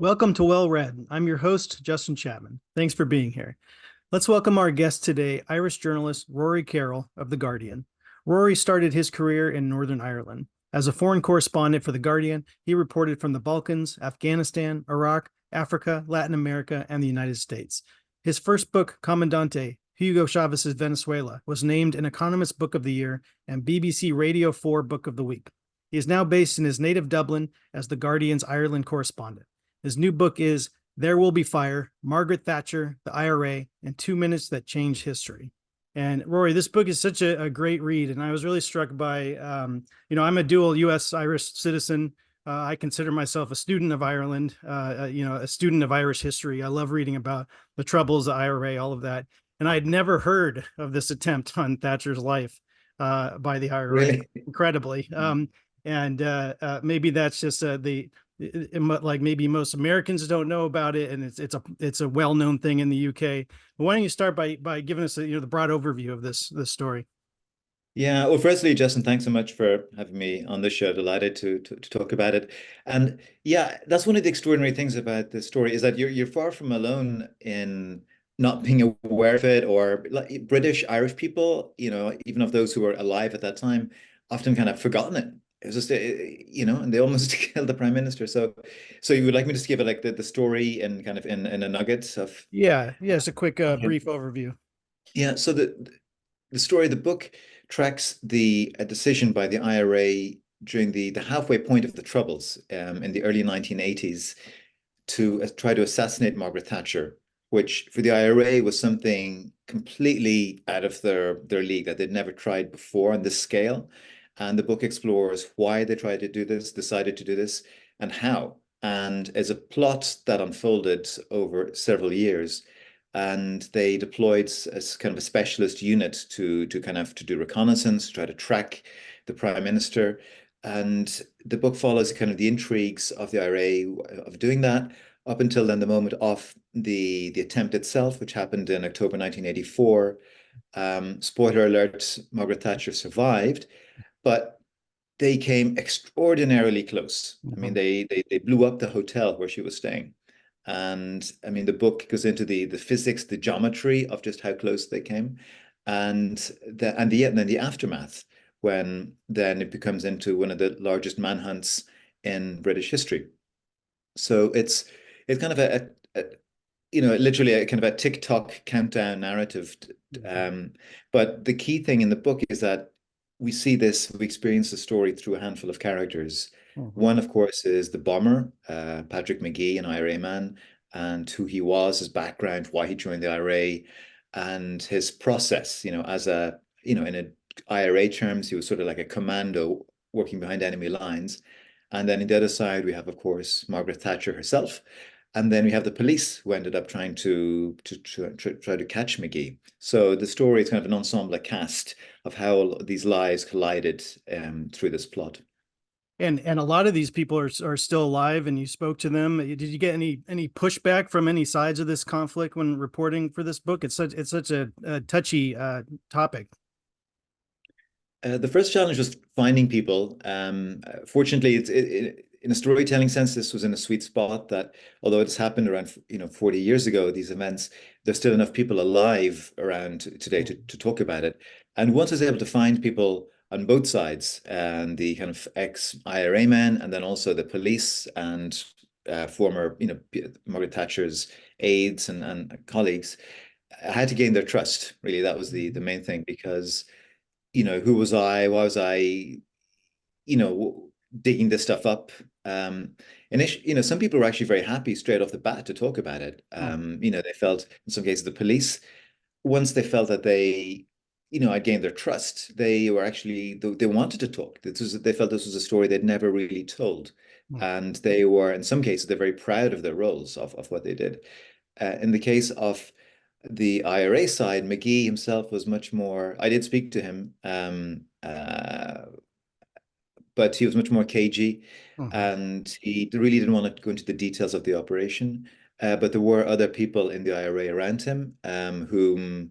Welcome to Well Read. I'm your host, Justin Chapman. Thanks for being here. Let's welcome our guest today, Irish journalist Rory Carroll of The Guardian. Rory started his career in Northern Ireland. As a foreign correspondent for The Guardian, he reported from the Balkans, Afghanistan, Iraq, Africa, Latin America, and the United States. His first book, Comandante, Hugo Chavez's Venezuela, was named an Economist Book of the Year and BBC Radio 4 Book of the Week. He is now based in his native Dublin as The Guardian's Ireland correspondent. His new book is There Will Be Fire, Margaret Thatcher, the IRA, and 2 Minutes That Changed History. And Rory, this book is such a great read. And I was really struck by, I'm a dual U.S. Irish citizen. I consider myself a student of Ireland, a student of Irish history. I love reading about the Troubles, the IRA, all of that. And I had never heard of this attempt on Thatcher's life by the IRA, Really? incredibly. Maybe that's just like maybe most Americans don't know about it, and it's a well-known thing in the UK. But why don't you start by giving us the broad overview of this story? Yeah. Well, firstly, Justin, thanks so much for having me on the show. Delighted to talk about it. And yeah, that's one of the extraordinary things about this story is that you're far from alone in not being aware of it, or like British Irish people, even of those who were alive at that time, often kind of forgotten it. It was just, and they almost killed the prime minister. So you would like me to just give it like the story and kind of in a nugget of. Yeah, it's a quick Okay. brief overview. Yeah. So the story, the book tracks a decision by the IRA during the halfway point of the Troubles in the early 1980s to try to assassinate Margaret Thatcher, which for the IRA was something completely out of their league that they'd never tried before on this scale. And the book explores why they tried to do this, decided to do this, and how. And as a plot that unfolded over several years, and they deployed as kind of a specialist unit to do reconnaissance, try to track the prime minister. And the book follows kind of the intrigues of the IRA of doing that up until then, the moment of the attempt itself, which happened in October 1984. Spoiler alert: Margaret Thatcher survived, but they came extraordinarily close. I mean, Mhm. they blew up the hotel where she was staying. And I mean, the book goes into the physics, the geometry of just how close they came, and then the aftermath, when then it becomes into one of the largest manhunts in British history. So it's kind of literally a kind of a TikTok countdown narrative. Um, but the key thing in the book is that we experience the story through a handful of characters. Mhm. One, of course, is the bomber, Patrick McGee, an IRA man, and who he was, his background, why he joined the IRA, and his process. In a IRA terms, he was sort of like a commando working behind enemy lines. And then on the other side, we have, of course, Margaret Thatcher herself. And then we have the police who ended up trying to try to catch McGee. So the story is kind of an ensemble cast of how these lives collided through this plot. And a lot of these people are still alive, and you spoke to them. Did you get any pushback from any sides of this conflict when reporting for this book? It's such a touchy topic. The first challenge was finding people. Fortunately, in a storytelling sense, this was in a sweet spot that, although it's happened around 40 years ago, these events, there's still enough people alive around today to talk about it. And once I was able to find people on both sides, and the kind of ex-IRA men, and then also the police and former, Margaret Thatcher's aides and colleagues, I had to gain their trust. Really, that was the main thing, because who was I? Why was I, digging this stuff up? And some people were actually very happy straight off the bat to talk about it. They felt in some cases the police, once they felt that I gained their trust, they wanted to talk. They felt this was a story they'd never really told. And they were, in some cases, they're very proud of their roles of what they did. In the case of the IRA side, McGee himself was much more. I did speak to him, but he was much more cagey, Mhm. and he really didn't want to go into the details of the operation. But there were other people in the IRA around him, who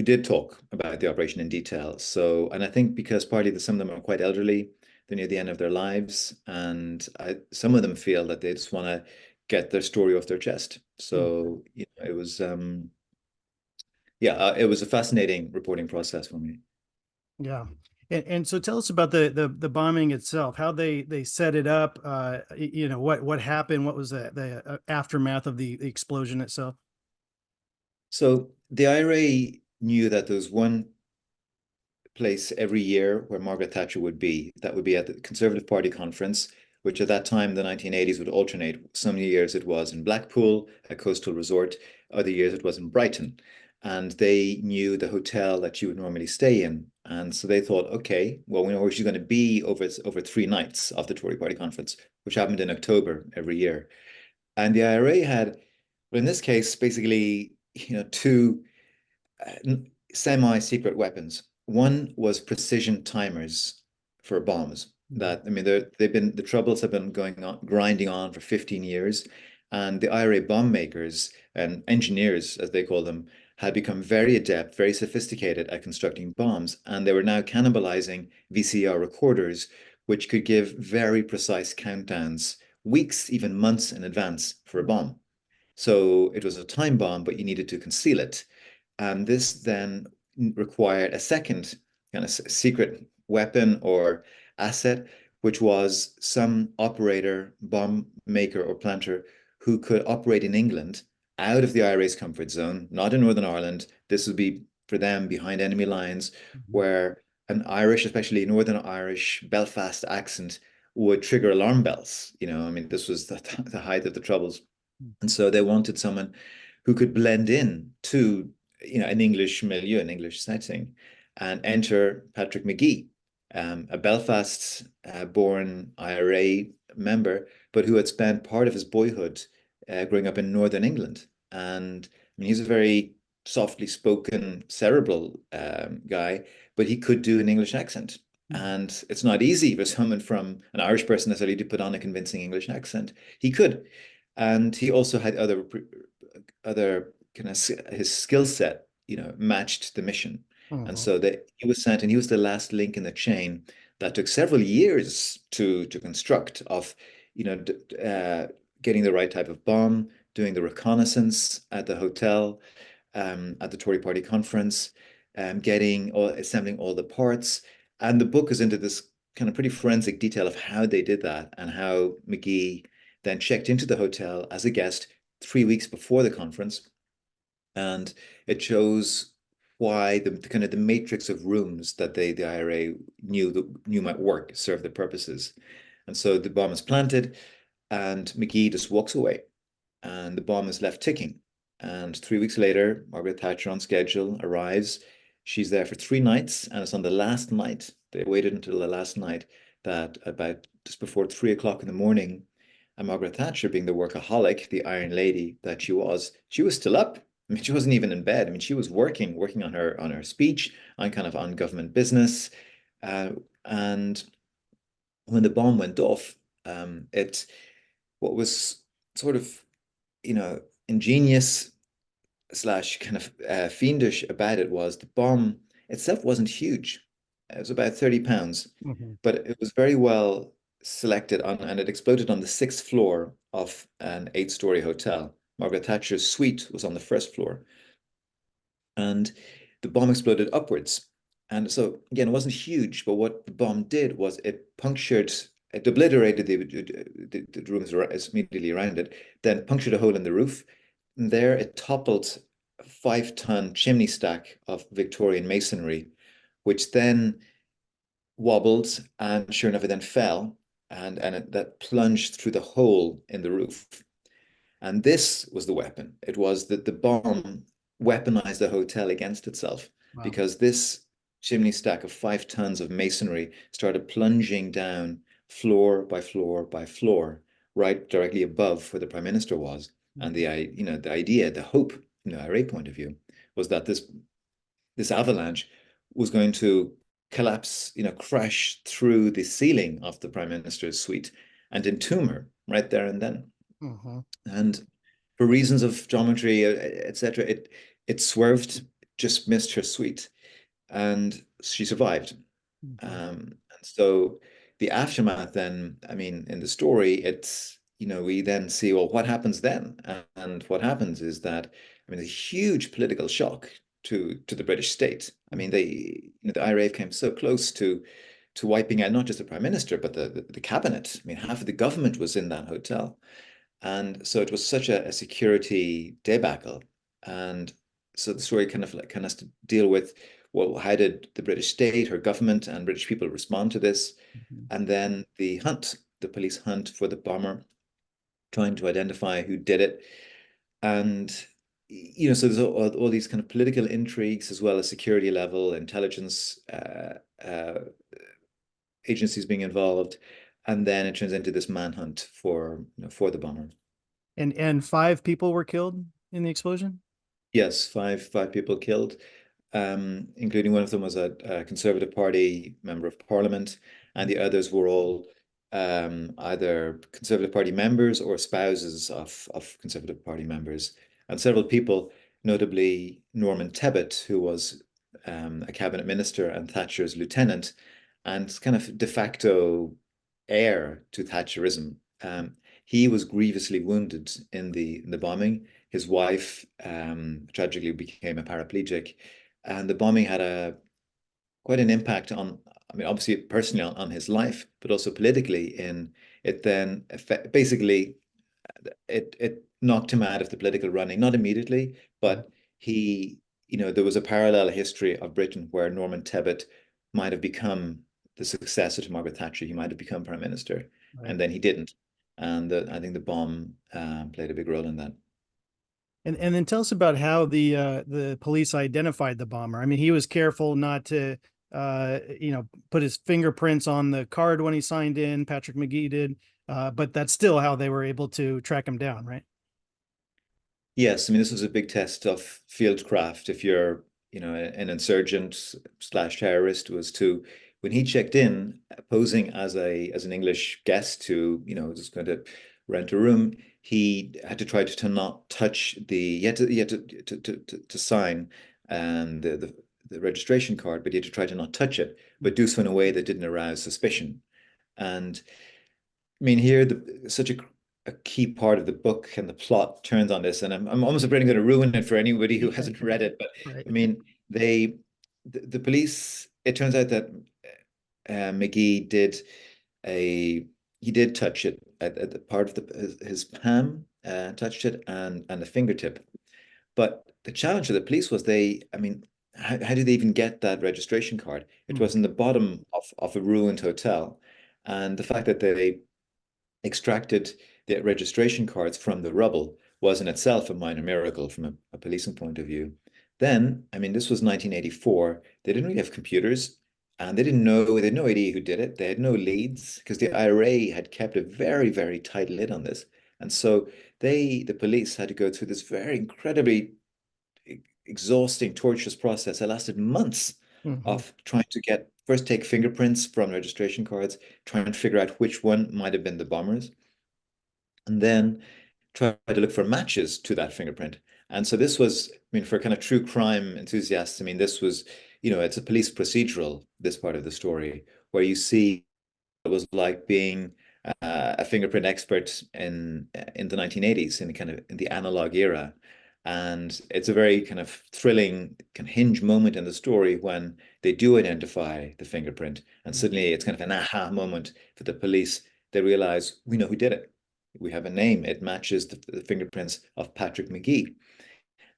did talk about the operation in detail. So, and I think because partly some of them are quite elderly, they're near the end of their lives, and some of them feel that they just want to get their story off their chest. Mhm. So, it was yeah, it was a fascinating reporting process for me. Yeah. And so tell us about the bombing itself, how they set it up, what happened, what was the aftermath of the explosion itself. So the IRA knew that there was one place every year where Margaret Thatcher would be. That would be at the Conservative Party conference, which at that time, the 1980s, would alternate. Some years it was in Blackpool, a coastal resort. Other years it was in Brighton. And they knew the hotel that she would normally stay in. And so they thought, okay, well, we know where she's going to be over 3 nights of the Tory Party conference, which happened in October every year. And the IRA had, well, in this case, basically, two semi-secret weapons. One was precision timers for bombs. Mhm. That I mean, the troubles have been going on, grinding on for 15 years, and the IRA bomb makers and engineers, as they call them, had become very adept, very sophisticated at constructing bombs, and they were now cannibalizing VCR recorders, which could give very precise countdowns, weeks, even months in advance for a bomb. So it was a time bomb, but you needed to conceal it. And this then required a second kind of secret weapon or asset, which was some operator, bomb maker, or planter who could operate in England out of the IRA's comfort zone, not in Northern Ireland. This would be for them behind enemy lines, Mhm. where an Irish, especially Northern Irish Belfast accent, would trigger alarm bells. I mean, this was the height of the Troubles. And so they wanted someone who could blend in to, an English milieu, an English setting, and enter Patrick McGee, a Belfast-born IRA member, but who had spent part of his boyhood growing up in Northern England. And I mean, he's a very softly spoken, cerebral guy, but he could do an English accent. Mhm. And it's not easy for someone from an Irish person necessarily to put on a convincing English accent. He could. And he also had other kind of his skill set, matched the mission. And Mhm. so that he was sent, and he was the last link in the chain that took several years to construct of, getting the right type of bomb, doing the reconnaissance at the hotel, at the Tory Party conference, assembling all the parts. And the book is into this kind of pretty forensic detail of how they did that and how McGee then checked into the hotel as a guest 3 weeks before the conference. And it shows why the kind of the matrix of rooms that the IRA knew might work, serve their purposes. And so the bomb is planted, and McGee just walks away, and the bomb is left ticking. And 3 weeks later, Margaret Thatcher on schedule arrives. She's there for 3 nights, and it's on the last night. They waited until the last night that about just before 3 o'clock in the morning, and Margaret Thatcher, being the workaholic, the Iron Lady that she was still up. I mean, she wasn't even in bed. I mean, she was working on her speech, on government business, uh, and when the bomb went off, it what was sort of ingenious slash kind of fiendish about it was the bomb itself wasn't huge. It was about 30 pounds, Mhm. but it was very well selected and it exploded on the sixth floor of an 8-story hotel. Margaret Thatcher's suite was on the first floor, and the bomb exploded upwards. And so again, it wasn't huge, but what the bomb did was it obliterated the rooms immediately around it, then punctured a hole in the roof. And there it toppled a 5-ton chimney stack of Victorian masonry, which then wobbled, and sure enough, it then fell, that plunged through the hole in the roof. And this was the weapon. It was that the bomb weaponized the hotel against itself, Wow. because this chimney stack of 5 tons of masonry started plunging down floor by floor by floor, right directly above where the prime minister was. And Mhm. the idea, the hope, IRA point of view, was that this avalanche was going to collapse, crash through the ceiling of the prime minister's suite and entomb her right there and then. Mhm. And for reasons of geometry, etc., it swerved, just missed her suite, and she survived. Mhm. And so the aftermath then, I mean, in the story, it's, we then see, well, what happens then? And what happens is that, I mean, a huge political shock to the British state. I mean, the IRA came so close to wiping out not just the prime minister, but the cabinet. I mean, half of the government was in that hotel. And so it was such a security debacle. And so the story kind of has to deal with, well, how did the British state, her government, and British people respond to this? Mhm. And then the police hunt for the bomber, trying to identify who did it. And so there's all these kind of political intrigues as well as security level intelligence agencies being involved, and then it turns into this manhunt for the bomber. And five people were killed in the explosion? Yes, five people killed, including one of them was a Conservative Party member of Parliament, and the others were all either Conservative Party members or spouses of Conservative Party members. And several people, notably Norman Tebbit, who was a cabinet minister and Thatcher's lieutenant, and kind of de facto heir to Thatcherism. He was grievously wounded in the bombing. His wife tragically became a paraplegic, and the bombing had a quite an impact on, I mean, obviously personally on his life, but also politically. In it, then basically it knocked him out of the political running, not immediately, but he, there was a parallel history of Britain where Norman Tebbit might have become the successor to Margaret Thatcher. He might have become prime minister, Right. and then he didn't. And I think the bomb played a big role in that. And then tell us about how the police identified the bomber. I mean, he was careful not to put his fingerprints on the card when he signed in. Patrick McGee did, but that's still how they were able to track him down, right? Yes, I mean this was a big test of fieldcraft. If you're, an insurgent slash terrorist, was to when he checked in, posing as an English guest who, was going to rent a room, he had to try to not touch he had to sign the registration card, but he had to try to not touch it, but do so in a way that didn't arouse suspicion. And I mean, here, such a key part of the book and the plot turns on this, and I'm almost afraid I'm going to ruin it for anybody who hasn't read it. But Right. I mean, the police. It turns out that McGee he did touch it at the part of his palm, touched it, and the fingertip. But the challenge of the police was I mean, how did they even get that registration card? It Mm. was in the bottom of a ruined hotel, and the fact that they extracted the registration cards from the rubble was in itself a minor miracle from a policing point of view. Then, I mean, this was 1984. They didn't really have computers and they had no idea who did it. They had no leads because the IRA had kept a very, very tight lid on this. And so the police had to go through this very incredibly exhausting, torturous process that lasted months Mhm. of trying to first take fingerprints from registration cards, trying to figure out which one might have been the bombers, and then try to look for matches to that fingerprint. And so this was, I mean, for kind of true crime enthusiasts, I mean, this was, it's a police procedural, this part of the story, where you see it was like being a fingerprint expert in the 1980s, in the kind of in the analog era. And it's a very kind of thrilling kind of hinge moment in the story when they do identify the fingerprint, and suddenly it's kind of an aha moment for the police. They realize we know who did it. We have a name. It matches the fingerprints of Patrick McGee.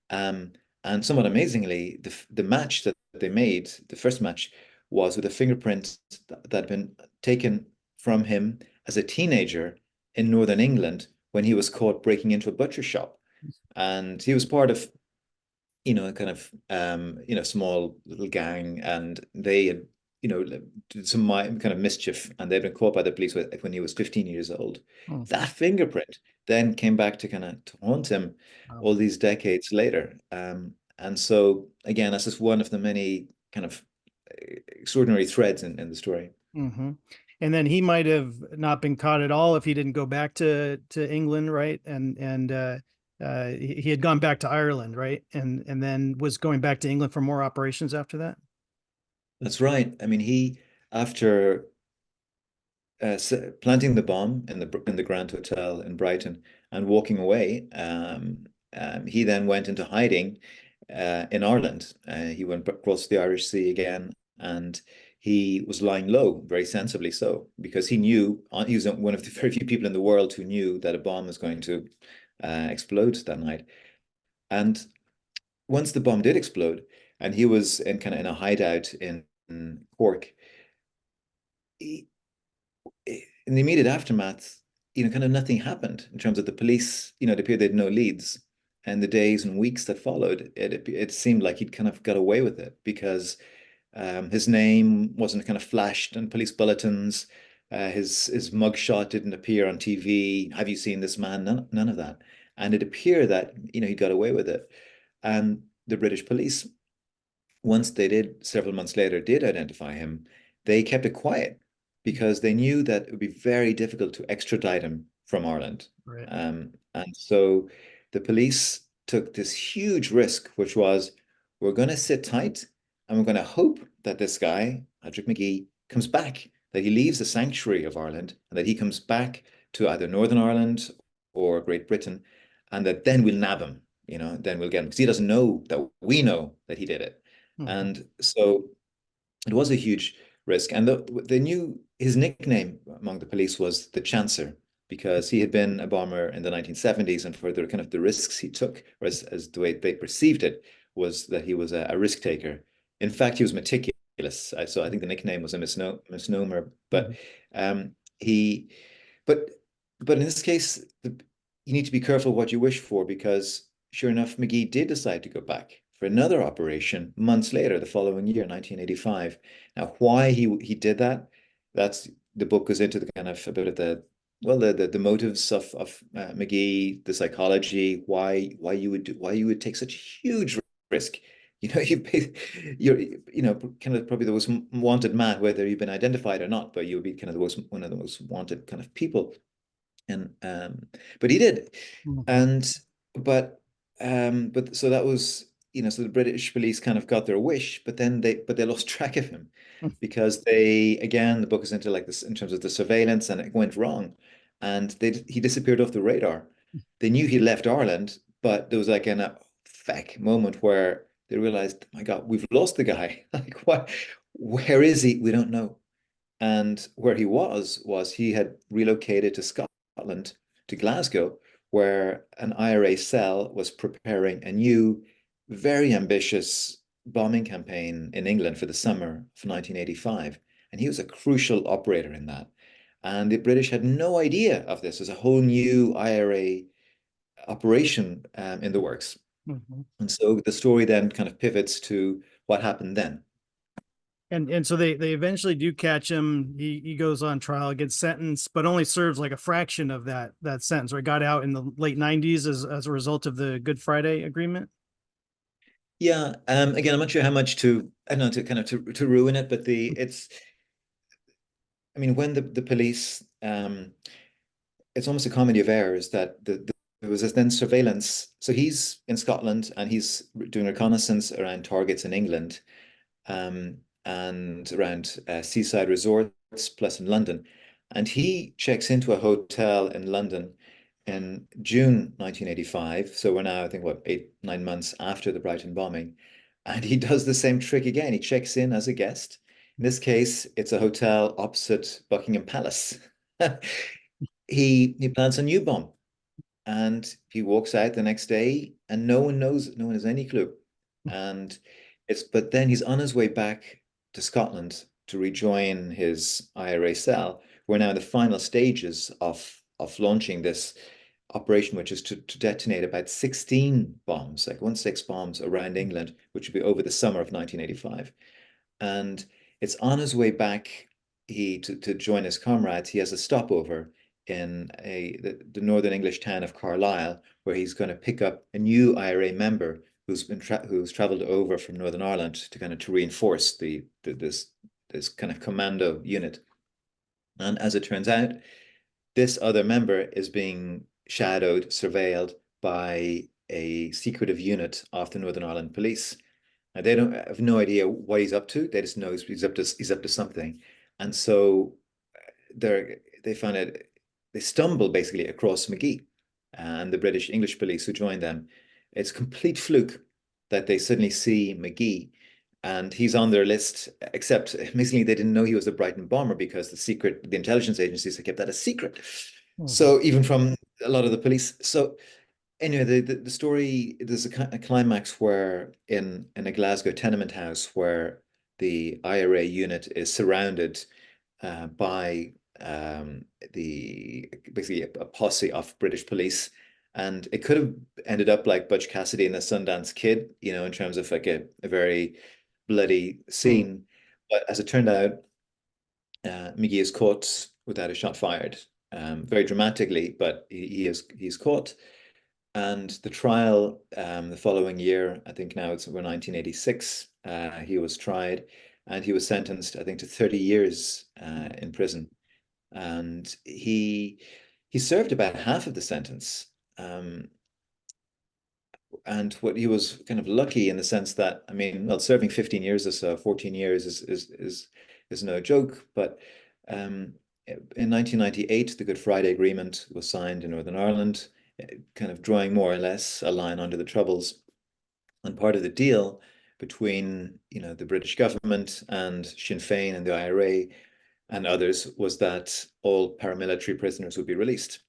Um, and somewhat amazingly, the match that they made, the first match, was with a fingerprint that had been taken from him as a teenager in Northern England when he was caught breaking into a butcher shop. And he was part of, a kind of, small little gang, and they had, did some kind of mischief, and they'd been caught by the police when he was 15 years old. Mm. That fingerprint then came back to kind of to haunt him Wow. all these decades later. And so again, that's just one of the many kind of extraordinary threads in the story. Hmm. And then he might have not been caught at all if he didn't go back to England, right? He had gone back to Ireland, right? And then was going back to England for more operations after that. That's right. I mean, he after planting the bomb in the Grand Hotel in Brighton and walking away. He then went into hiding in Ireland. He went across the Irish Sea again, and he was lying low, very sensibly so, because he knew he was one of the very few people in the world who knew that a bomb was going to explode that night. And once the bomb did explode, and he was in kind of in a hideout in Cork, he, in the immediate aftermath, kind of nothing happened in terms of the police. It appeared they had no leads. And the days and weeks that followed, it seemed like he'd kind of got away with it because his name wasn't kind of flashed in police bulletins. His mugshot didn't appear on TV. Have you seen this man? None of that. And it appeared that he got away with it. And the British police, once they did, several months later, did identify him, they kept it quiet because they knew that it would be very difficult to extradite him from Ireland. Right. And so the police took this huge risk, which was we're going to sit tight and we're going to hope that this guy, Patrick Magee, comes back, that he leaves the sanctuary of Ireland and that he comes back to either Northern Ireland or Great Britain, and that then we'll nab him, then we'll get him because he doesn't know that we know that he did it. Mhm. And so it was a huge risk. And they knew his nickname among the police was the Chancer because he had been a bomber in the 1970s, and for the kind of the risks he took, or as the way they perceived it, was that he was a risk taker. In fact, he was meticulous. So I think the nickname was a misnomer. But Mhm. he, but but in this case, you need to be careful what you wish for because sure enough, Magee did decide to go back for another operation months later, the following year, 1985. Now, why he did that, that's the book goes into the kind of a bit of the motives of Magee, the psychology, why you would take such a huge risk. You're kind of probably the most wanted man, whether you've been identified or not, but you would be kind of one of the most wanted kind of people. And but he did, Mhm. and but so that was so the British police kind of got their wish, but then they lost track of him because they again the book is into like this in terms of the surveillance and it went wrong, and he disappeared off the radar. They knew he left Ireland, but there was like an feck moment where they realized, my God, we've lost the guy. Like what? Where is he? We don't know. And where he was he had relocated to Scotland, to Glasgow, where an IRA cell was preparing a new, very ambitious bombing campaign in England for the summer of 1985. And he was a crucial operator in that. And the British had no idea of this as a whole new IRA operation in the works. Mhm. And so the story then kind of pivots to what happened then. And so they eventually do catch him. He goes on trial, gets sentenced, but only serves like a fraction of that sentence. Or got out in the late 90s as a result of the Good Friday Agreement. Yeah, again, I'm not sure how much to, I don't know, to kind of to ruin it, but I mean, when the police, it's almost a comedy of errors that there was then surveillance. So he's in Scotland and he's doing reconnaissance around targets in England, and around seaside resorts, plus in London. And he checks into a hotel in London in June 1985. So we're now, I think, what, 8, 9 months after the Brighton bombing. And he does the same trick again. He checks in as a guest. In this case, it's a hotel opposite Buckingham Palace. He plants a new bomb and he walks out the next day and no one knows, no one has any clue. And but then he's on his way back to Scotland to rejoin his IRA cell. We're now in the final stages of launching this operation, which is to detonate about 16 bombs, like 16 bombs around England, which would be over the summer of 1985. And it's on his way back to join his comrades. He has a stopover in the northern English town of Carlisle, where he's going to pick up a new IRA member who's traveled over from Northern Ireland to kind of to reinforce this kind of commando unit. And as it turns out, this other member is being shadowed, surveilled by a secretive unit of the Northern Ireland Police. And they don't have no idea what he's up to. They just know he's up to something. And so they found it, they stumble basically across McGee and the British English police who joined them. It's a complete fluke that they suddenly see McGee and he's on their list, except amazingly they didn't know he was a Brighton bomber because the intelligence agencies had kept that a secret. Mhm. So even from a lot of the police. So anyway, the story, there's a climax where in a Glasgow tenement house where the IRA unit is surrounded by the basically a posse of British police. And it could have ended up like Butch Cassidy and the Sundance Kid, in terms of like a very bloody Mhm. scene. But as it turned out, McGee is caught without a shot fired, very dramatically, but he's caught. And the trial, the following year, I think now it's over 1986, he was tried and he was sentenced, I think, to 30 years in prison. And he served about half of the sentence. And what he was kind of lucky in the sense that, I mean, well, serving 15 years or so, 14 years is no joke. But in 1998, the Good Friday Agreement was signed in Northern Ireland, kind of drawing more or less a line under the Troubles. And part of the deal between, the British government and Sinn Féin and the IRA and others was that all paramilitary prisoners would be released,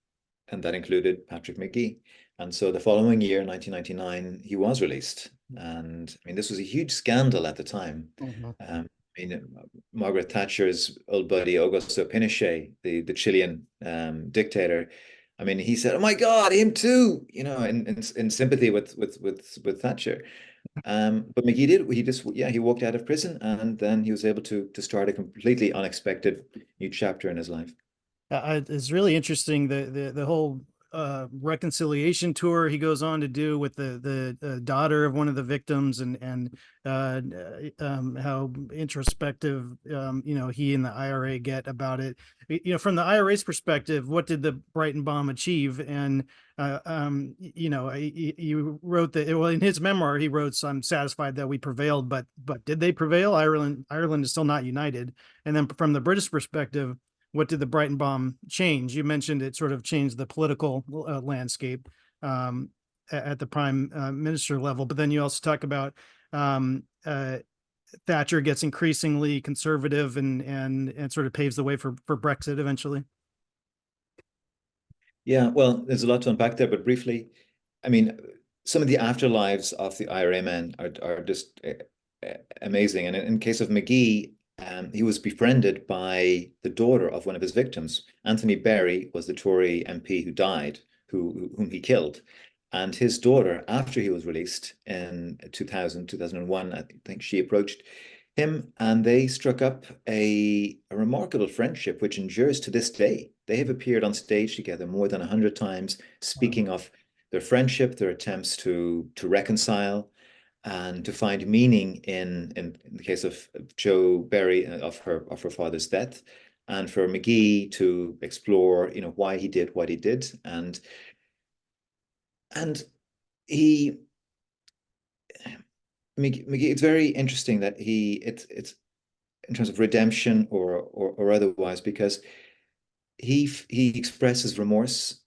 and that included Patrick McGee. And so the following year, 1999, he was released. And I mean, this was a huge scandal at the time. Mhm. I mean, Margaret Thatcher's old buddy Augusto Pinochet, the Chilean dictator. I mean, he said, "Oh my God, him too," in sympathy with Thatcher. But McGee did. He just, yeah, he walked out of prison, and then he was able to start a completely unexpected new chapter in his life. It's really interesting the whole reconciliation tour he goes on to do with the daughter of one of the victims, and how introspective he and the IRA get about it. From the IRA's perspective, what did the Brighton bomb achieve? And he wrote that, well, in his memoir he wrote, "I'm satisfied that we prevailed," but did they prevail? Ireland is still not united. And then from the British perspective, what did the Brighton bomb change? You mentioned it sort of changed the political landscape at the prime minister level, but then you also talk about um, uh, Thatcher gets increasingly conservative and sort of paves the way for Brexit eventually. Yeah, well, there's a lot to unpack there, but briefly, I mean, some of the afterlives of the IRA men are just amazing. And in case of McGee, he was befriended by the daughter of one of his victims. Anthony Berry was the Tory MP who died, whom he killed. And his daughter, after he was released in 2000, 2001, I think she approached him and they struck up a remarkable friendship which endures to this day. They have appeared on stage together more than 100 times, Wow. speaking of their friendship, their attempts to reconcile and to find meaning in the case of Joe Berry of her father's death, and for McGee to explore, why he did what he did. And he McGee, it's very interesting that it's in terms of redemption or otherwise, because he expresses remorse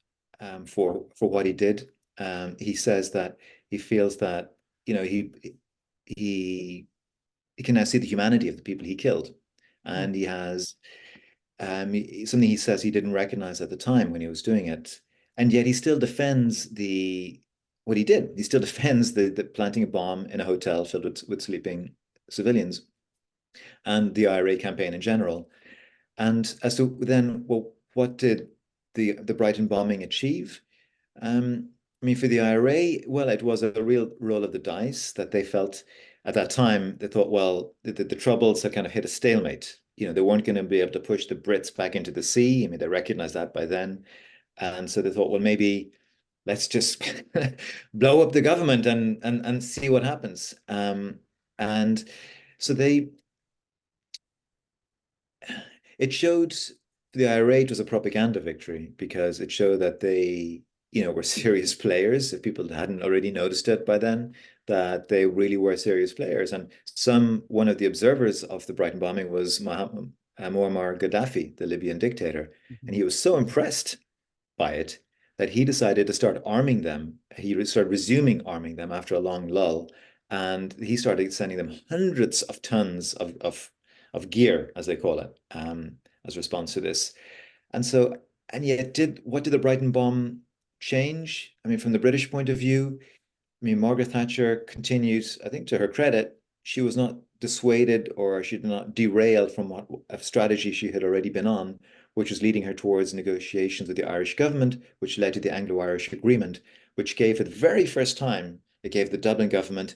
for what he did. He says that he feels that he he can now see the humanity of the people he killed, and he has something he says he didn't recognize at the time when he was doing it, and yet he still defends the what he did. He still defends the planting a bomb in a hotel filled with sleeping civilians and the IRA campaign in general. And as to then, well, what did the Brighton bombing achieve? I mean, for the IRA, well, it was a real roll of the dice that they felt at that time. They thought, well, the Troubles had kind of hit a stalemate. They weren't going to be able to push the Brits back into the sea. I mean, they recognized that by then. And so they thought, well, maybe let's just blow up the government and see what happens. And so it showed the IRA was a propaganda victory because it showed that they, were serious players. If people hadn't already noticed it by then, that they really were serious players. And one of the observers of the Brighton bombing was Muammar Gaddafi, the Libyan dictator. And Mhm. he was so impressed by it that he decided to start arming them. He started resuming arming them after a long lull, and he started sending them hundreds of tons of gear, as they call it, as a response to this. And so, and yet, what did the Brighton bomb change? I mean, from the British point of view, I mean, Margaret Thatcher continued, I think to her credit, she was not dissuaded or she did not derail from what a strategy she had already been on, which was leading her towards negotiations with the Irish government, which led to the Anglo-Irish Agreement, which gave for the very first time, it gave the Dublin government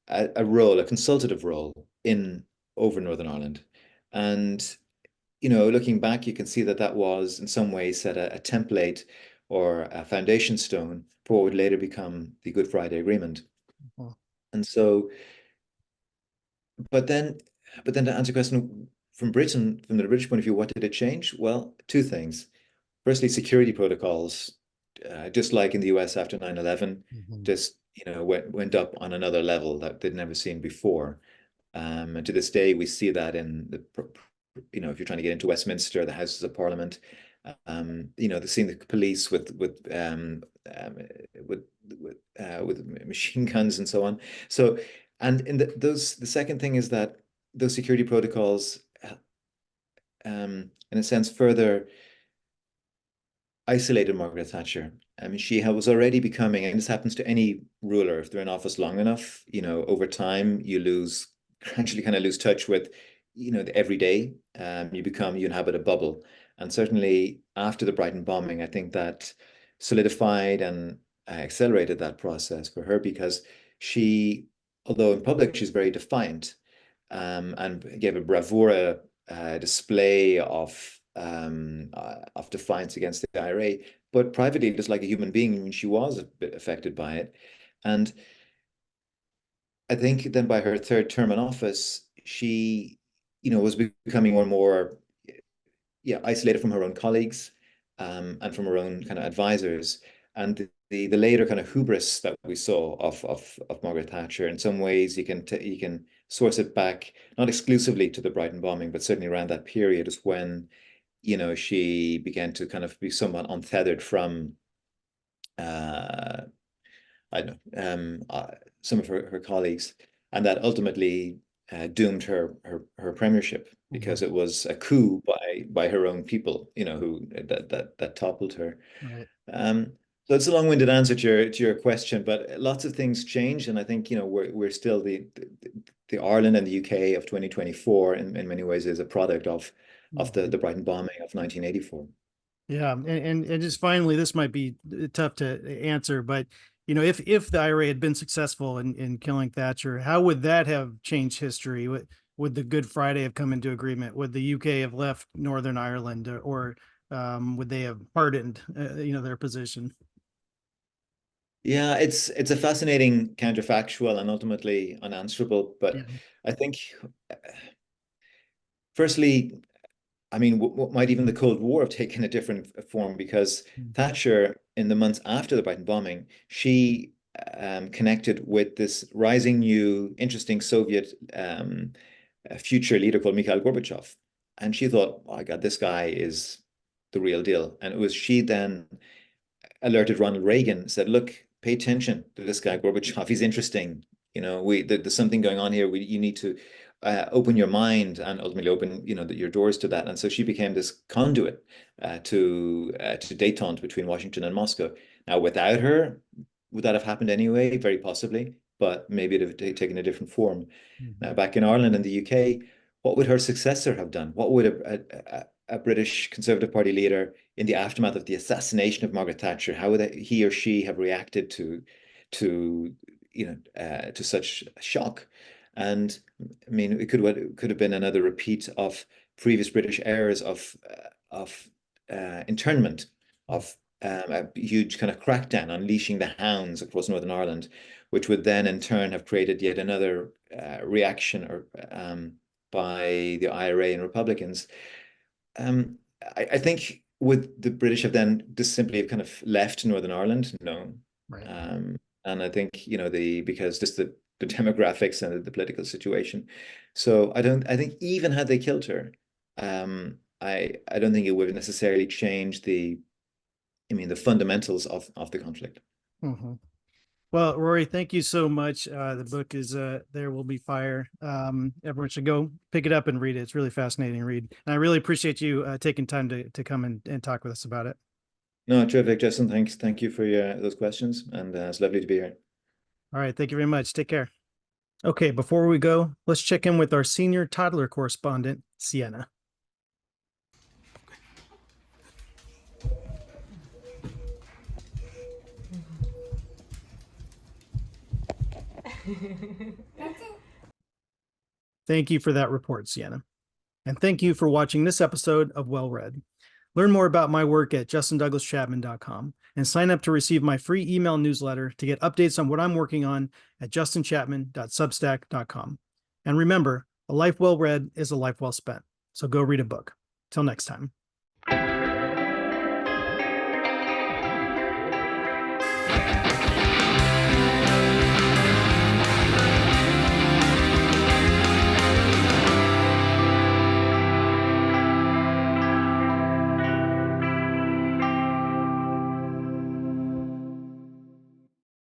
a role, a consultative role in over Northern Ireland. And, looking back, you can see that that was in some ways set a template or a foundation stone for what would later become the Good Friday Agreement. Well, And so, but then, but then to answer the question from Britain, from the British point of view, what did it change? Well, two things. Firstly, security protocols, just like in the US after 9/11, mhm. just went up on another level that they'd never seen before. And to this day, we see that in if you're trying to get into Westminster, the Houses of Parliament, the seeing the police um, with with machine guns and so on. So, and the second thing is that those security protocols, in a sense, further isolated Margaret Thatcher. I mean, she was already becoming, and this happens to any ruler if they're in office long enough, over time you gradually kind of lose touch with, the everyday. You inhabit a bubble. And certainly after the Brighton bombing, I think that solidified and accelerated that process for her because she, although in public she's very defiant, and gave a bravura display of defiance against the IRA. But privately, just like a human being, I mean, she was a bit affected by it. And I think then by her third term in office, she, was becoming more and more, yeah, isolated from her own colleagues, and from her own kind of advisors. And the later kind of hubris that we saw of Margaret Thatcher, in some ways, you can source it back not exclusively to the Brighton bombing, but certainly around that period is when she began to kind of be somewhat untethered from uh, I don't know, some of her colleagues, and that ultimately doomed her premiership because Mhm. it was a coup by her own people, who that toppled her. Right. Um, so it's a long-winded answer to your question, but lots of things change, and I think we're still the Ireland and the UK of 2024 in many ways is a product of the Mhm. Brighton bombing of 1984. Yeah, and just finally, this might be tough to answer, but if the IRA had been successful in killing Thatcher, how would that have changed history? Would the Good Friday have come into agreement? Would the UK have left Northern Ireland, or would they have pardoned, their position? Yeah, it's a fascinating counterfactual and ultimately unanswerable. Yeah. But I think, firstly, I mean, what might even the Cold War have taken a different form because Mhm. Thatcher, in the months after the Brighton bombing, she connected with this rising new, interesting Soviet future leader called Mikhail Gorbachev. And she thought, oh my God, this guy is the real deal. And it was she then alerted Ronald Reagan, said, "Look, pay attention to this guy Gorbachev. He's interesting. There's something going on here. You need to open your mind and ultimately open, your doors to that." And so she became this conduit to détente between Washington and Moscow. Now, without her, would that have happened anyway? Very possibly, but maybe it would have taken a different form. Now, Mhm. back in Ireland and the UK, what would her successor have done? What would a British Conservative Party leader in the aftermath of the assassination of Margaret Thatcher, how would he or she have reacted to to such shock? And I mean, it could have been another repeat of previous British errors of internment, of a huge kind of crackdown, unleashing the hounds across Northern Ireland, which would then in turn have created yet another reaction by the IRA and Republicans. Um, I think would the British have then just simply have kind of left Northern Ireland? No. Right. And I think, because just the demographics and the political situation. So I think even had they killed her, I don't think it would necessarily change the fundamentals of the conflict. Mm-hmm. Well, Rory, thank you so much. The book is There Will Be Fire. Everyone should go pick it up and read it. It's really fascinating read. And I really appreciate you taking time to come and talk with us about it. No, terrific, Justin. Thank you for those questions, and it's lovely to be here. All right. Thank you very much. Take care. Okay, before we go, let's check in with our senior toddler correspondent, Sienna. Thank you for that report, Sienna. And thank you for watching this episode of Well Read. Learn more about my work at justindouglaschapman.com and sign up to receive my free email newsletter to get updates on what I'm working on at justinchapman.substack.com. And remember, a life well read is a life well spent. So go read a book. Till next time.